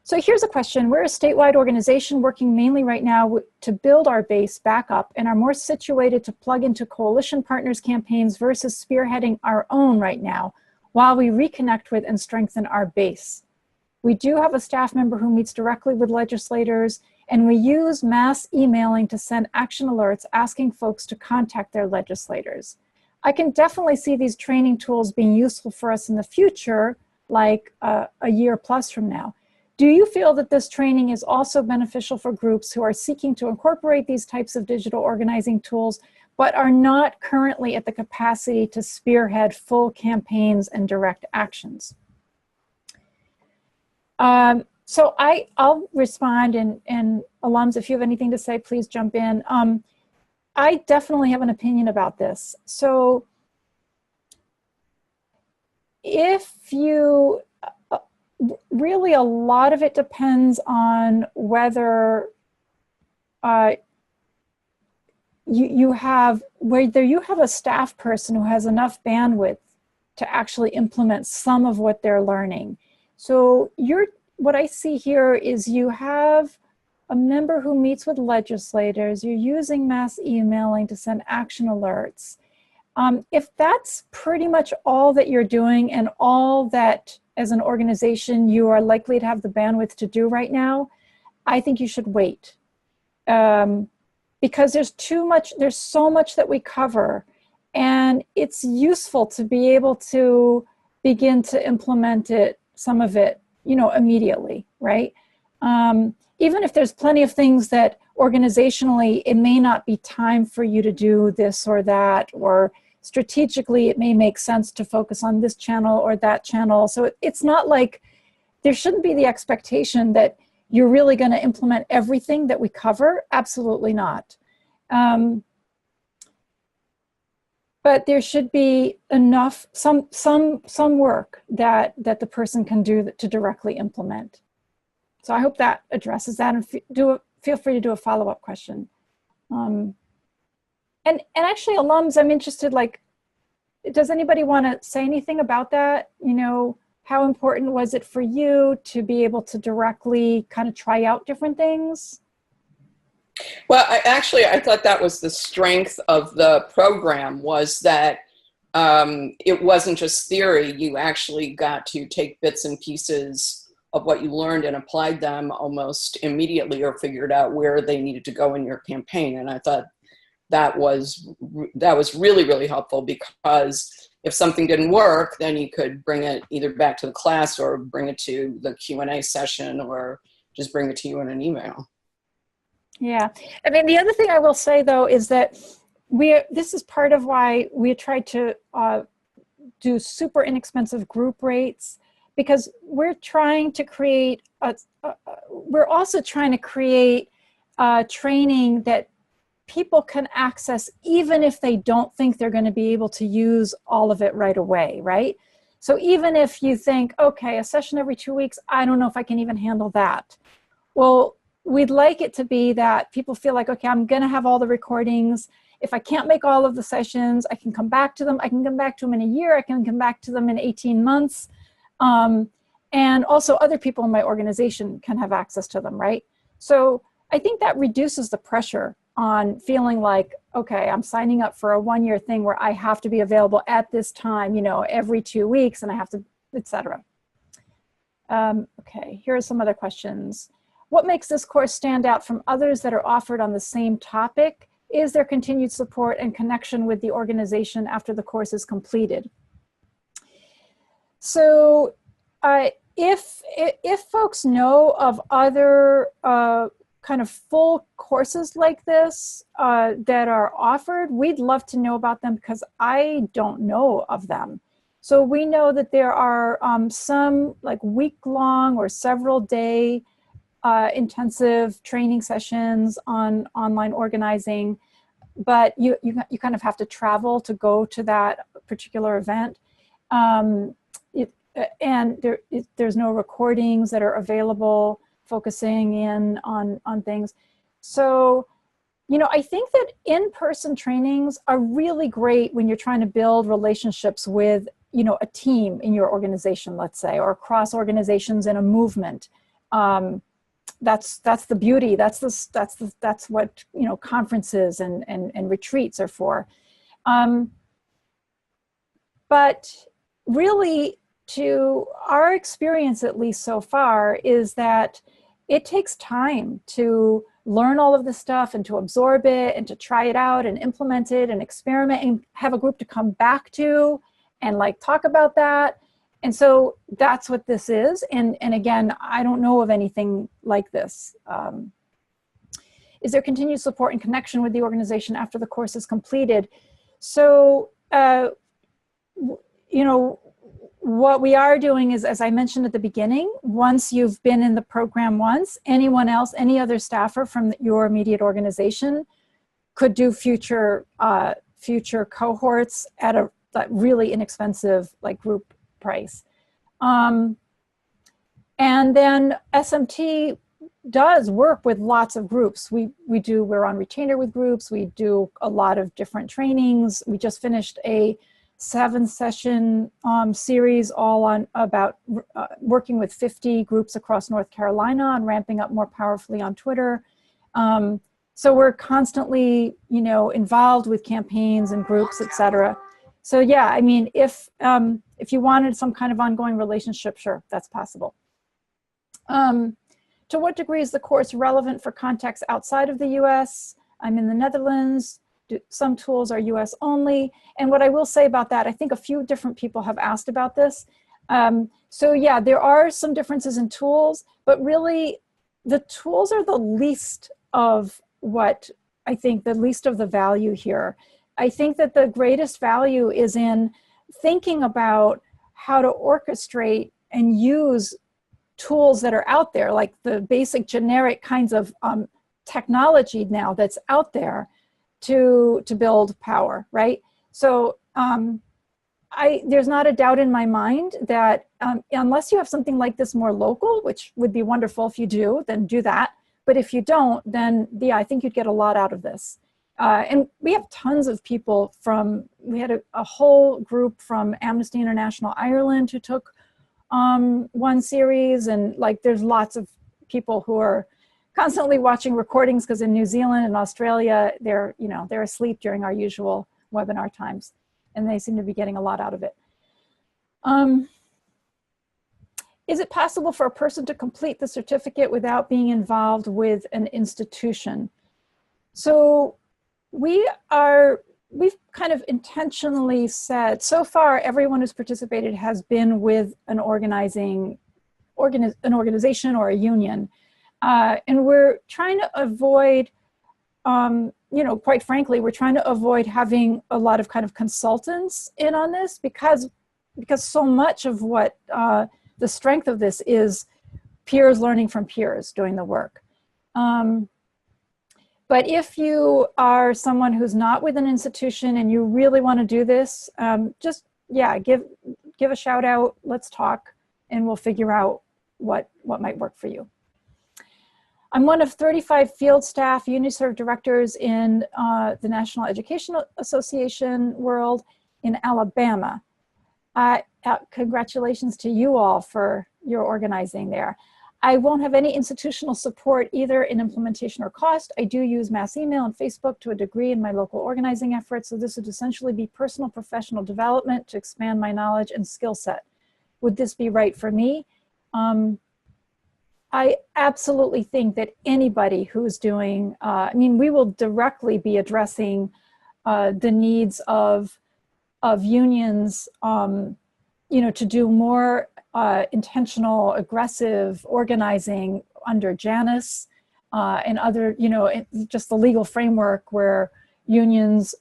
So here's a question. We're a statewide organization working mainly right now to build our base back up and are more situated to plug into coalition partners campaigns versus spearheading our own right now while we reconnect with and strengthen our base. We do have a staff member who meets directly with legislators, and we use mass emailing to send action alerts asking folks to contact their legislators. I can definitely see these training tools being useful for us in the future, like a year plus from now. Do you feel that this training is also beneficial for groups who are seeking to incorporate these types of digital organizing tools, but are not currently at the capacity to spearhead full campaigns and direct actions? So I'll respond, and alums, if you have anything to say, please jump in. I definitely have an opinion about this. So if you, really a lot of it depends on whether whether you have a staff person who has enough bandwidth to actually implement some of what they're learning. So what I see here is you have a member who meets with legislators, you're using mass emailing to send action alerts. If that's pretty much all that you're doing and all that as an organization you are likely to have the bandwidth to do right now, I think you should wait. Because there's so much that we cover, and it's useful to be able to begin to implement some of it, immediately, right? Even if there's plenty of things that organizationally, it may not be time for you to do this or that, or strategically, it may make sense to focus on this channel or that channel. So it's not like, there shouldn't be the expectation that you're really going to implement everything that we cover. Absolutely not. But there should be enough, some work that the person can do to directly implement. So I hope that addresses that, and feel free to do a follow-up question. And actually, alums, I'm interested, like, does anybody want to say anything about that? How important was it for you to be able to directly kind of try out different things? Well, I thought that was the strength of the program, was that it wasn't just theory. You actually got to take bits and pieces of what you learned and applied them almost immediately, or figured out where they needed to go in your campaign. And I thought that was really, really helpful, because if something didn't work, then you could bring it either back to the class or bring it to the Q&A session, or just bring it to you in an email. Yeah, I mean, the other thing I will say, though, is that this is part of why we tried to do super inexpensive group rates, because we're trying to create, we're also trying to create training that people can access even if they don't think they're going to be able to use all of it right away, right? So even if you think, okay, a session every 2 weeks, I don't know if I can even handle that. Well, we'd like it to be that people feel like, okay, I'm going to have all the recordings. If I can't make all of the sessions, I can come back to them. I can come back to them in a year. I can come back to them in 18 months. And also other people in my organization can have access to them, right? So I think that reduces the pressure on feeling like, okay, I'm signing up for a one-year thing where I have to be available at this time, every 2 weeks, and I have to, etc. Okay, here are some other questions. What makes this course stand out from others that are offered on the same topic? Is there continued support and connection with the organization after the course is completed? So if folks know of other kind of full courses like this that are offered, we'd love to know about them, because I don't know of them. So we know that there are some like week-long or several-day intensive training sessions on online organizing, but you kind of have to travel to go to that particular event. And there's no recordings that are available focusing in on things. So, I think that in-person trainings are really great when you're trying to build relationships with, a team in your organization, let's say, or across organizations in a movement. That's the beauty. That's what, you know, conferences and retreats are for. But really, to our experience, at least so far, is that it takes time to learn all of this stuff and to absorb it and to try it out and implement it and experiment and have a group to come back to and like talk about that. And so that's what this is. And again, I don't know of anything like this. Is there continued support and connection with the organization after the course is completed? So, you know, what we are doing is, as I mentioned at the beginning, once you've been in the program once, anyone else, any other staffer from your immediate organization could do future cohorts at a really inexpensive like group price. And then SMT does work with lots of groups. We're on retainer with groups. We do a lot of different trainings. We just finished a 7-session series all on about working with 50 groups across North Carolina and ramping up more powerfully on Twitter. So we're constantly, you know, involved with campaigns and groups, et cetera. So yeah, I mean, if you wanted some kind of ongoing relationship, sure, that's possible. To what degree is the course relevant for contacts outside of the US? I'm in the Netherlands. Some tools are US only. And what I will say about that, I think a few different people have asked about this. So yeah, there are some differences in tools, but really the tools are the least of what I think the least of the value here. I think that the greatest value is in thinking about how to orchestrate and use tools that are out there, like the basic generic kinds of technology now that's out there to build power, right? So there's not a doubt in my mind that unless you have something like this more local, which would be wonderful if you do, then do that. But if you don't, then yeah, I think you'd get a lot out of this. And we have tons of people we had a whole group from Amnesty International Ireland who took one series, and like there's lots of people who are constantly watching recordings because in New Zealand and Australia, they're asleep during our usual webinar times, and they seem to be getting a lot out of it. Is it possible for a person to complete the certificate without being involved with an institution? So we've kind of intentionally said, so far everyone who's participated has been with an organization or a union. And we're trying to avoid, quite frankly, we're trying to avoid having a lot of kind of consultants in on this because so much of what the strength of this is peers learning from peers doing the work. But if you are someone who's not with an institution and you really want to do this, just, yeah, give a shout out, let's talk, and we'll figure out what might work for you. I'm one of 35 field staff UniServe directors in the National Education Association world in Alabama. Congratulations to you all for your organizing there. I won't have any institutional support either in implementation or cost. I do use mass email and Facebook to a degree in my local organizing efforts, so this would essentially be personal professional development to expand my knowledge and skill set. Would this be right for me? I absolutely think that anybody who's doing, we will directly be addressing the needs of unions, to do more intentional, aggressive organizing under Janus and other, just the legal framework where unions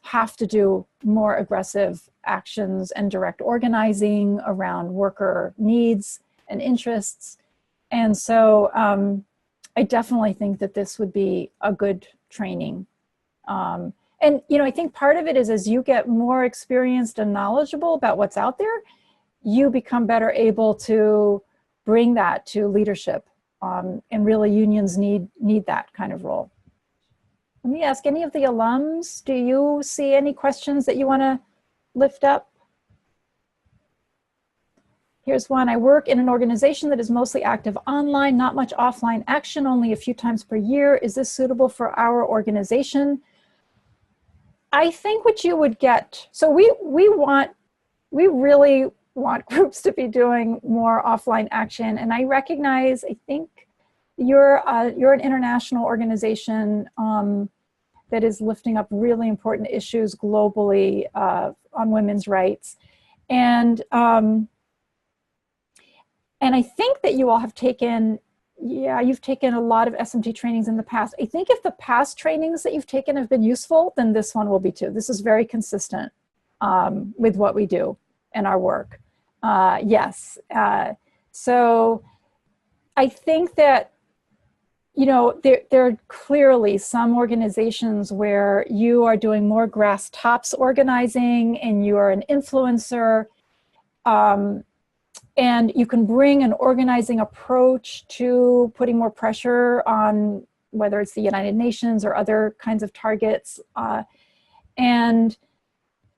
have to do more aggressive actions and direct organizing around worker needs and interests. And so I definitely think that this would be a good training. And, I think part of it is as you get more experienced and knowledgeable about what's out there, you become better able to bring that to leadership. And really unions need that kind of role. Let me ask any of the alums, do you see any questions that you want to lift up? Here's one. I work in an organization that is mostly active online, not much offline action, only a few times per year. Is this suitable for our organization? I think what you would get, so we really want groups to be doing more offline action. And I recognize, I think you're an international organization that is lifting up really important issues globally on women's rights. And I think that you all have taken, you've taken a lot of SMT trainings in the past. I think if the past trainings that you've taken have been useful, then this one will be too. This is very consistent with what we do in our work. Yes. So I think that, you know, there are clearly some organizations where you are doing more grass tops organizing and you are an influencer. And you can bring an organizing approach to putting more pressure on whether it's the United Nations or other kinds of targets. And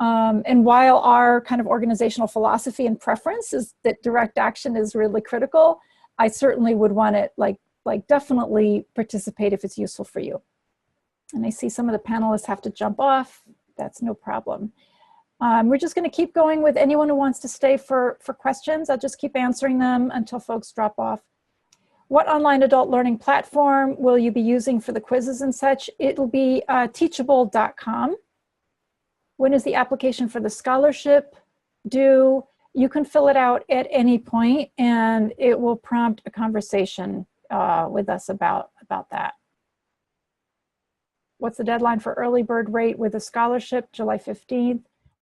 while our kind of organizational philosophy and preference is that direct action is really critical, I certainly would want it like definitely participate if it's useful for you. And I see some of the panelists have to jump off. That's no problem. We're just going to keep going with anyone who wants to stay for questions. I'll just keep answering them until folks drop off. What online adult learning platform will you be using for the quizzes and such? It'll be teachable.com. When is the application for the scholarship due? You can fill it out at any point and it will prompt a conversation with us about that. What's the deadline for early bird rate with a scholarship? July 15th.